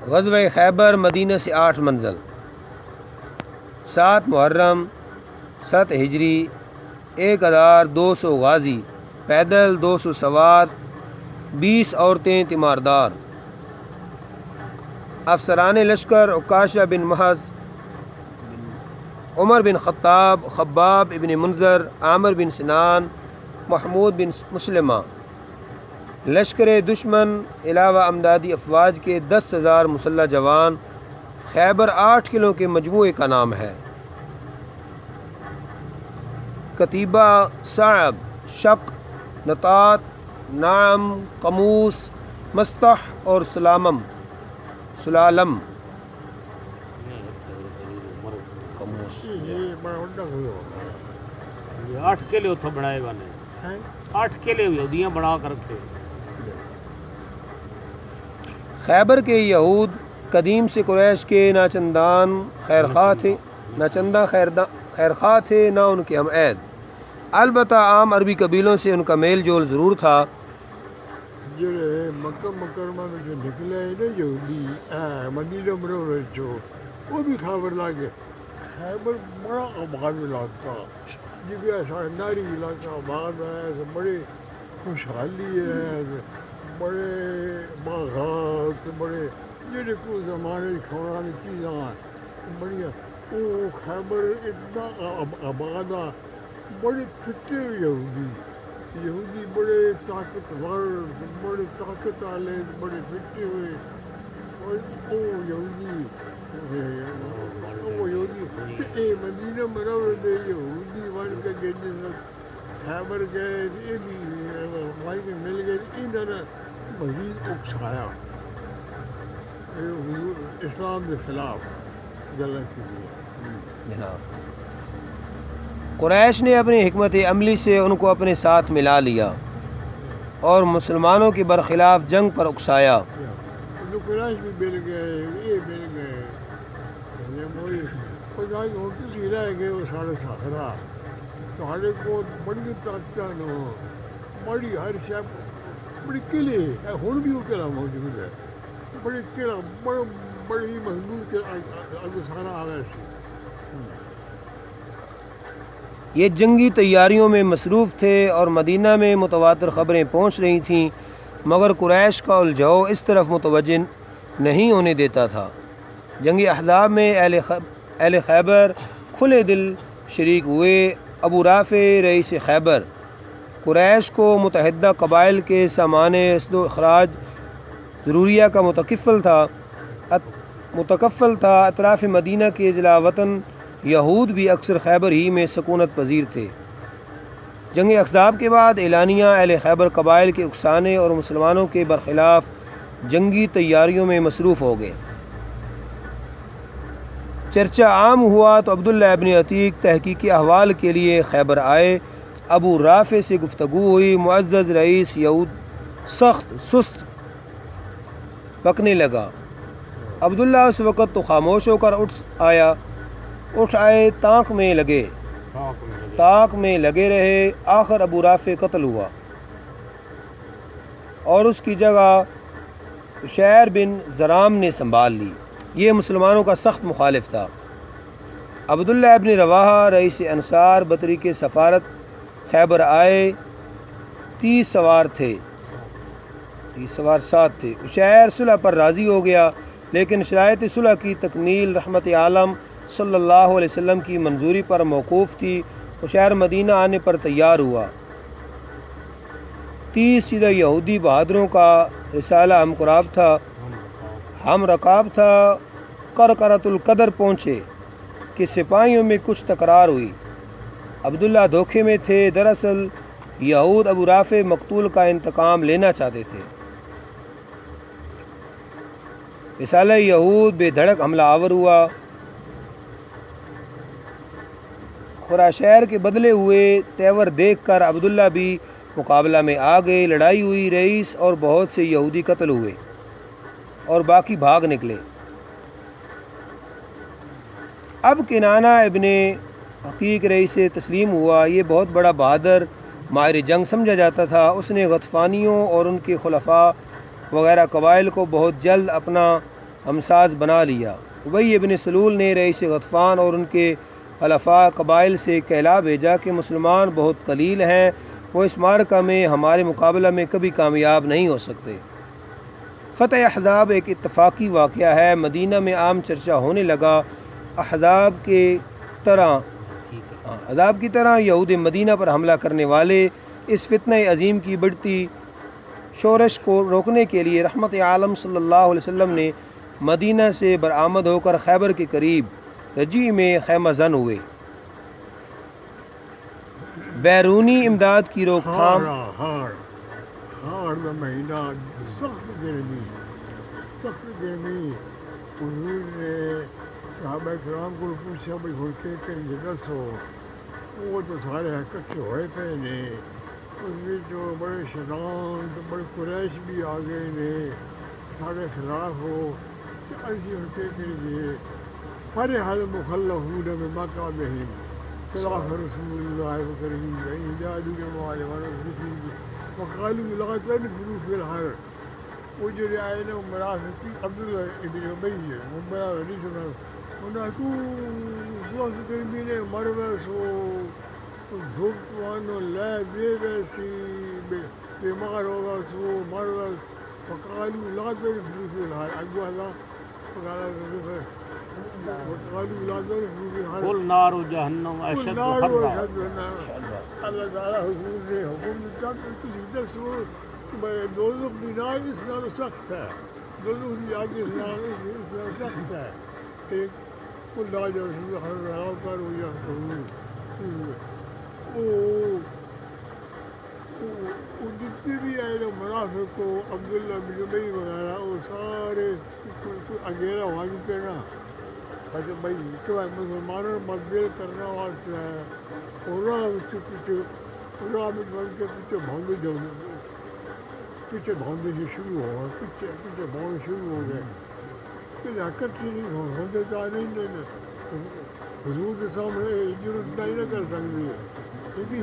غزوہ خیبر مدینہ سے 8 منزل، 7 محرم 7 ہجری، 1200 غازی، پیدل 200 سوار، 20 عورتیں تیماردار۔ افسران لشکر عکاشہ بن محض، عمر بن خطاب، خباب ابن منذر، عامر بن سنان، محمود بن مسلمہ۔ لشکر دشمن علاوہ امدادی افواج کے 10,000 مسلح جوان۔ خیبر 8 قلعوں کے مجموعے کا نام ہے۔ کتیبہ، صعب، شق، نطاط، نعم، قموس، مستح اور سلالم۔ یہ 8 قلعے اتوں بنائے بنے، 8 قلعے یہودیاں بنا کر رکھے۔ خیبر کے یہود قدیم سے قریش کے نہ چندان خیرخواہ تھے، نہ چندہ خیرخواہ تھے، نہ ان کے ہم عہد۔ البتہ عام عربی قبیلوں سے ان کا میل جول ضرور تھا۔ جڑے مکہ مکرمہ میں جو نکلے ہیں نا یہودی مدینہ منورہ جو، وہ بھی خیبر لاگے۔ خیبر بڑا آباد علاقہ، یہ بھی ایسا ناری علاقہ آباد ہے، بڑی خوشحالی ہے، بڑے باغات، بڑے جڑے کو زمانے کھوڑانی چیزاں بڑی۔ وہ خیبر اتنا آباد ہے، بڑے پھٹے یہودی بڑے طاقتور، بڑے طاقت والے، بڑے پھٹے ہوئے۔ وہ یہودی مدینہ منورہ دے یہودی ون کے گئے، خیبر گئے، یہ بھی بھائی کے مل گئے، انہوں نے مزید اکسایا اسلام کے خلاف گلا کی جناب قریش نے اپنی حکمت عملی سے ان کو اپنے ساتھ ملا لیا اور مسلمانوں کے برخلاف جنگ پر اکسایا۔ قریش بھی مل گئے، یہ مل گئے، ہوتی رہ گئے وہ سارے ساخرا سارے کو بڑی طاقت بڑی ہر شب بڑی قلعے ہوں بھی وہ قلعہ موجود ہے، بڑی قلعہ بڑی مضبوط سارا آ گیا سی۔ یہ جنگی تیاریوں میں مصروف تھے اور مدینہ میں متواتر خبریں پہنچ رہی تھیں، مگر قریش کا الجھاؤ اس طرف متوجہ نہیں ہونے دیتا تھا۔ جنگی احزاب میں اہل خیبر کھلے دل شریک ہوئے۔ ابو رافع رئیس خیبر قریش کو متحدہ قبائل کے سامان اسد و اخراج ضروریہ کا متکفل تھا۔ اطراف مدینہ کے اضلاع وطن یہود بھی اکثر خیبر ہی میں سکونت پذیر تھے۔ جنگ احزاب کے بعد اعلانیہ اہل خیبر قبائل کے اکسانے اور مسلمانوں کے برخلاف جنگی تیاریوں میں مصروف ہو گئے۔ چرچہ عام ہوا تو عبداللہ ابن عتیق تحقیقی احوال کے لیے خیبر آئے۔ ابو رافع سے گفتگو ہوئی۔ معزز رئیس یہود سخت سست پکنے لگا۔ عبداللہ اس وقت تو خاموش ہو کر اٹھ آئے، تاک میں لگے رہے۔ آخر ابو رافع قتل ہوا اور اس کی جگہ عشیر بن زرام نے سنبھال لی۔ یہ مسلمانوں کا سخت مخالف تھا۔ عبداللہ ابن رواحہ رئیس انصار بطریق سفارت خیبر آئے۔ 30 سوار تھے، 30 سوار 7 تھے۔ عشیر صلح پر راضی ہو گیا، لیکن شرائط صلح کی تکمیل رحمت عالم صلی اللہ علیہ وسلم کی منظوری پر موقوف تھی۔ عشیر مدینہ آنے پر تیار ہوا۔ 30 سیدھا یہودی بہادروں کا رسالہ ہم رکاب تھا۔ قرقرۃ القدر پہنچے کہ سپاہیوں میں کچھ تکرار ہوئی۔ عبداللہ دھوکے میں تھے۔ دراصل یہود ابو رافع مقتول کا انتقام لینا چاہتے تھے۔ رسالہ یہود بے دھڑک حملہ آور ہوا۔ خراشیر کے بدلے ہوئے تیور دیکھ کر عبداللہ بھی مقابلہ میں آ گئے۔ لڑائی ہوئی، رئیس اور بہت سے یہودی قتل ہوئے اور باقی بھاگ نکلے۔ اب کنانہ ابن حقیق رئیس سے تسلیم ہوا۔ یہ بہت بڑا بہادر ماہر جنگ سمجھا جاتا تھا۔ اس نے غطفانیوں اور ان کے خلفاء وغیرہ قبائل کو بہت جلد اپنا ہمساز بنا لیا۔ ابی ابن سلول نے رئیس غطفان اور ان کے حلفاء قبائل سے کہلا بھیجا کہ مسلمان بہت قلیل ہیں، وہ اس معرکہ میں ہمارے مقابلہ میں کبھی کامیاب نہیں ہو سکتے۔ فتح احزاب ایک اتفاقی واقعہ ہے۔ مدینہ میں عام چرچا ہونے لگا۔ احزاب کی طرح یہود مدینہ پر حملہ کرنے والے اس فتنہ عظیم کی بڑھتی شورش کو روکنے کے لیے رحمت عالم صلی اللہ علیہ وسلم نے مدینہ سے برآمد ہو کر خیبر کے قریب رجیع میں خیمہ زن ہوئے۔ بیرونی امداد کی روک تھام ہار میں مہینہ سخت گرمی حضور نے صحابہ کرام کو پوچھا بھائی ہوتے کہ جگس ہو، وہ تو سارے اکٹھے ہوئے پہ نے، اس میں جو بڑے شیطان تو بڑے قریش بھی آ گئے نے سارے خلاف ہو، ایسی ہوتے کے لیے فرح المخلفون بمقعدہم خلاف رسول اللہ وکریم جادو کے معالم وقالوا لا تنفروا في الحر۔ وہ جو آئے نا منافقی عبداللہ ابن ابی انہوں کو سواس کرمی نے مرویس ہو دھوپ توانو لے بے ویسی بے مغر ہوگا سو مرویس وقالوا لا تنفروا في الحر اگو اللہ وقالوا لا تنفروا في الحر قل نار جہنم اشد حرا۔ اللہ تعالیٰ حضور نے حکم دیتا کہ تجھے سو دوزخ کی نار اس نال سخت ہے، دوزخ کی آگ اس نال سخت ہے۔ ایک قل لا تنفروا في الحر كانوا يحذرون۔ وہ جتنے بھی آئے نا منافق کو عبداللہ بن ابی وغیرہ وہ سارے اگیرا ہوا چکے نا، اچھا بھائی کہ مسلمانوں مقبول کرنا واسطے ہے اور راہ میں بن کے پیچھے بھونگے سے شروع ہو گئے، پیچھے بھونگے شروع ہو گئے کہ حرکت ہی نہیں ہوتے تو نہیں حضور کے سامنے ضرورت نہیں نہ کر سکتی ہے،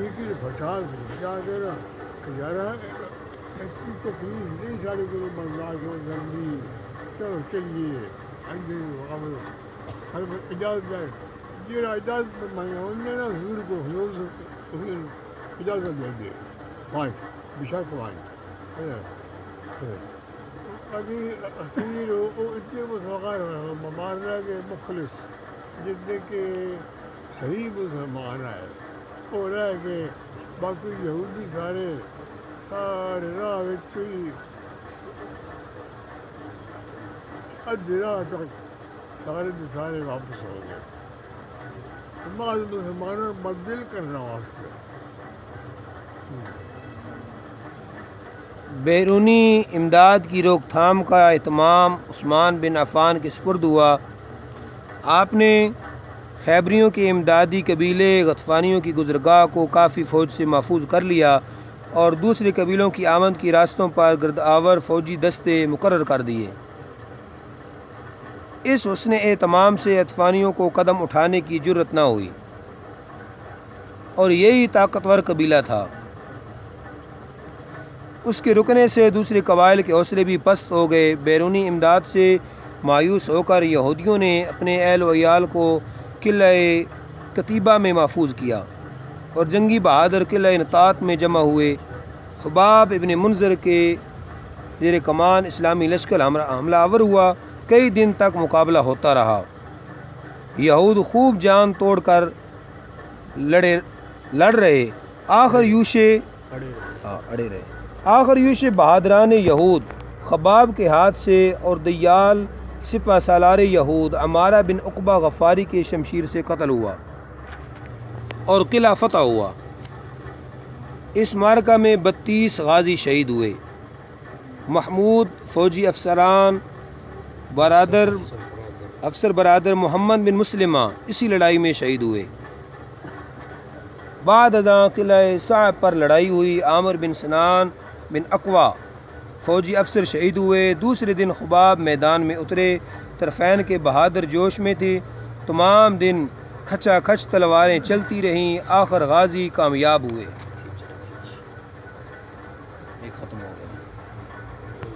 ایک پھٹا کیا کہہ رہا کہ یار اتنی تکلیف نہیں سارے کو برداشت ہو سکتی، چلو چلیے اجازت ہے جی اجازت مانگے نا حضور کو، حضور اجازت دے دے وائن بشک وائن ابھی اخیر وہ اتنے مسلمان مان رہا کہ مخلص جتنے کہ صحیح مسلمان ہے وہ رہ کہ باقی یہودی سارے راہ کوئی ادھی راہ تک سارے واپس ہو گئے۔ بعض مسلمانوں مقبول کرنا واسطے بیرونی امداد کی روک تھام کا اہتمام عثمان بن عفان کے سپرد ہوا۔ آپ نے خیبریوں کے امدادی قبیلے غطفانیوں کی گزرگاہ کو کافی فوج سے محفوظ کر لیا اور دوسرے قبیلوں کی آمد کی راستوں پر گرد آور فوجی دستے مقرر کر دیے۔ اس حسن اہتمام سے غطفانیوں کو قدم اٹھانے کی جرت نہ ہوئی اور یہی طاقتور قبیلہ تھا۔ اس کے رکنے سے دوسرے قبائل کے حوصلے بھی پست ہو گئے۔ بیرونی امداد سے مایوس ہو کر یہودیوں نے اپنے اہل و عیال کو قلعہ قتیبہ میں محفوظ کیا اور جنگی بہادر قلعہ نطاط میں جمع ہوئے۔ خباب ابن منذر کے زیر کمان اسلامی لشکر حملہ آور ہوا۔ کئی دن تک مقابلہ ہوتا رہا۔ یہود خوب جان توڑ کر لڑ رہے۔ آخر یوش بہادران یہود خباب کے ہاتھ سے اور دیال سپہ سالار یہود عمارہ بن عقبہ غفاری کے شمشیر سے قتل ہوا اور قلعہ فتح ہوا۔ اس معرکہ میں 32 غازی شہید ہوئے۔ محمود فوجی افسر برادر محمد بن مسلمہ اسی لڑائی میں شہید ہوئے۔ بعد ازاں قلعہ صعب پر لڑائی ہوئی۔ عامر بن سنان بن اقوا فوجی افسر شہید ہوئے۔ دوسرے دن خباب میدان میں اترے۔ طرفین کے بہادر جوش میں تھے۔ تمام دن کھچا کھچ تلواریں چلتی رہیں۔ آخر غازی کامیاب ہوئے۔